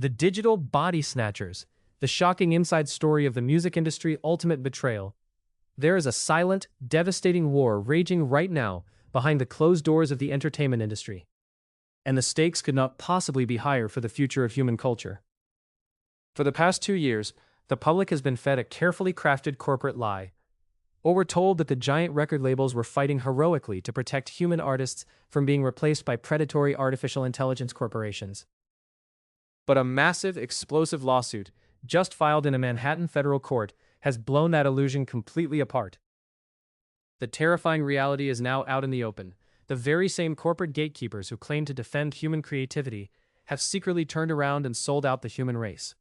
The digital body snatchers, the shocking inside story of the music industry ultimate betrayal. There is a silent, devastating war raging right now behind the closed doors of the entertainment industry. And the stakes could not possibly be higher for the future of human culture. For the past 2 years, the public has been fed a carefully crafted corporate lie. Or we're told that the giant record labels were fighting heroically to protect human artists from being replaced by predatory artificial intelligence corporations. But a massive, explosive lawsuit, just filed in a Manhattan federal court, has blown that illusion completely apart. The terrifying reality is now out in the open. The very same corporate gatekeepers who claim to defend human creativity have secretly turned around and sold out the human race.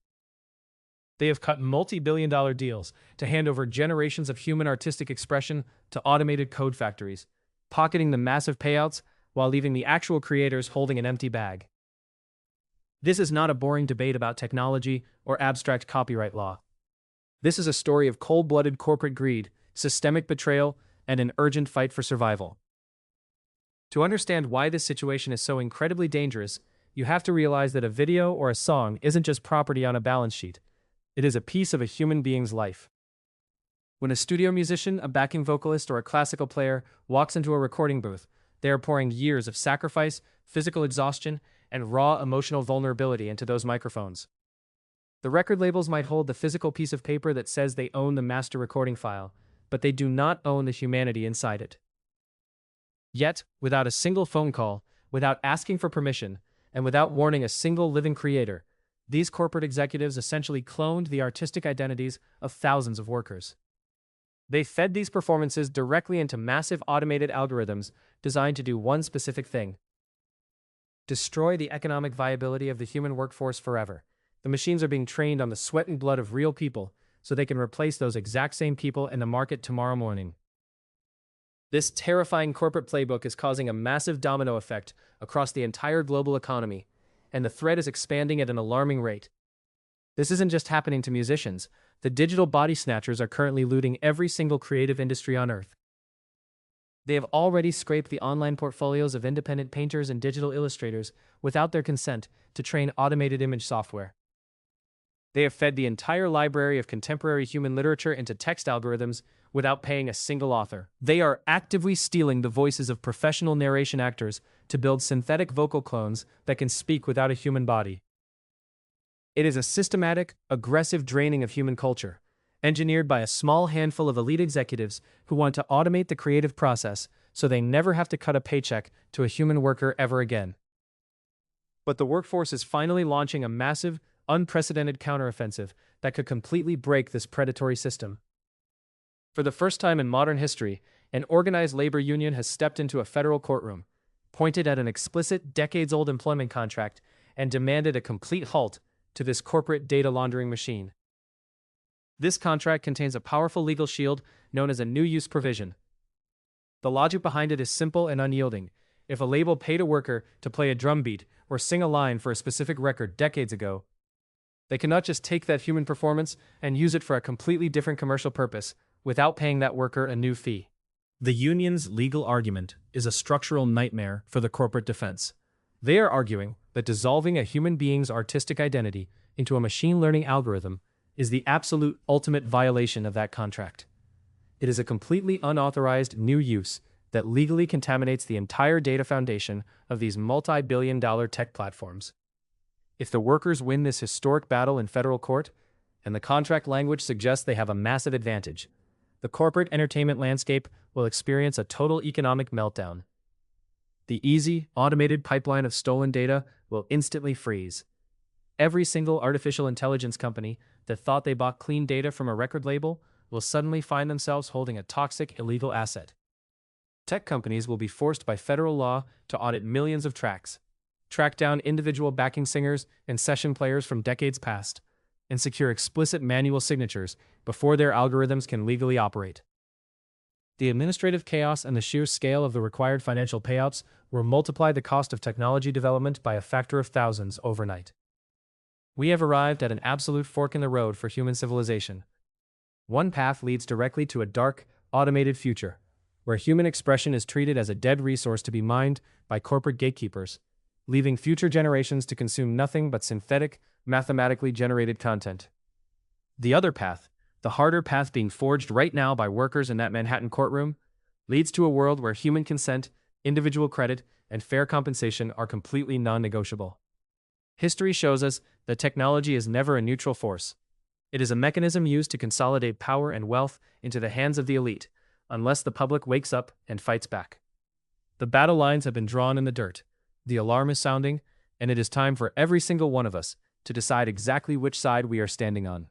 They have cut multi-billion-dollar deals to hand over generations of human artistic expression to automated code factories, pocketing the massive payouts while leaving the actual creators holding an empty bag. This is not a boring debate about technology or abstract copyright law. This is a story of cold-blooded corporate greed, systemic betrayal, and an urgent fight for survival. To understand why this situation is so incredibly dangerous, you have to realize that a video or a song isn't just property on a balance sheet. It is a piece of a human being's life. When a studio musician, a backing vocalist, or a classical player walks into a recording booth, they are pouring years of sacrifice, physical exhaustion, and raw emotional vulnerability into those microphones. The record labels might hold the physical piece of paper that says they own the master recording file, but they do not own the humanity inside it. Yet, without a single phone call, without asking for permission, and without warning a single living creator, these corporate executives essentially cloned the artistic identities of thousands of workers. They fed these performances directly into massive automated algorithms designed to do one specific thing: destroy the economic viability of the human workforce forever. The machines are being trained on the sweat and blood of real people, so they can replace those exact same people in the market tomorrow morning. This terrifying corporate playbook is causing a massive domino effect across the entire global economy, and the threat is expanding at an alarming rate. This isn't just happening to musicians. The digital body snatchers are currently looting every single creative industry on Earth. They have already scraped the online portfolios of independent painters and digital illustrators without their consent to train automated image software. They have fed the entire library of contemporary human literature into text algorithms without paying a single author. They are actively stealing the voices of professional narration actors to build synthetic vocal clones that can speak without a human body. It is a systematic, aggressive draining of human culture, engineered by a small handful of elite executives who want to automate the creative process so they never have to cut a paycheck to a human worker ever again. But the workforce is finally launching a massive, unprecedented counteroffensive that could completely break this predatory system. For the first time in modern history, an organized labor union has stepped into a federal courtroom, pointed at an explicit decades-old employment contract, and demanded a complete halt to this corporate data laundering machine. This contract contains a powerful legal shield known as a new-use provision. The logic behind it is simple and unyielding. If a label paid a worker to play a drum beat or sing a line for a specific record decades ago, they cannot just take that human performance and use it for a completely different commercial purpose without paying that worker a new fee. The union's legal argument is a structural nightmare for the corporate defense. They are arguing that dissolving a human being's artistic identity into a machine learning algorithm is the absolute ultimate violation of that contract. It is a completely unauthorized new use that legally contaminates the entire data foundation of these multi-billion-dollar tech platforms. If the workers win this historic battle in federal court, and the contract language suggests they have a massive advantage, the corporate entertainment landscape will experience a total economic meltdown. The easy, automated pipeline of stolen data will instantly freeze. Every single artificial intelligence company that thought they bought clean data from a record label will suddenly find themselves holding a toxic, illegal asset. Tech companies will be forced by federal law to audit millions of tracks, track down individual backing singers and session players from decades past, and secure explicit manual signatures before their algorithms can legally operate. The administrative chaos and the sheer scale of the required financial payouts will multiply the cost of technology development by a factor of thousands overnight. We have arrived at an absolute fork in the road for human civilization. One path leads directly to a dark, automated future, where human expression is treated as a dead resource to be mined by corporate gatekeepers, leaving future generations to consume nothing but synthetic, mathematically generated content. The other path, the harder path being forged right now by workers in that Manhattan courtroom, leads to a world where human consent, individual credit, and fair compensation are completely non-negotiable. History shows us that technology is never a neutral force. It is a mechanism used to consolidate power and wealth into the hands of the elite, unless the public wakes up and fights back. The battle lines have been drawn in the dirt, the alarm is sounding, and it is time for every single one of us to decide exactly which side we are standing on.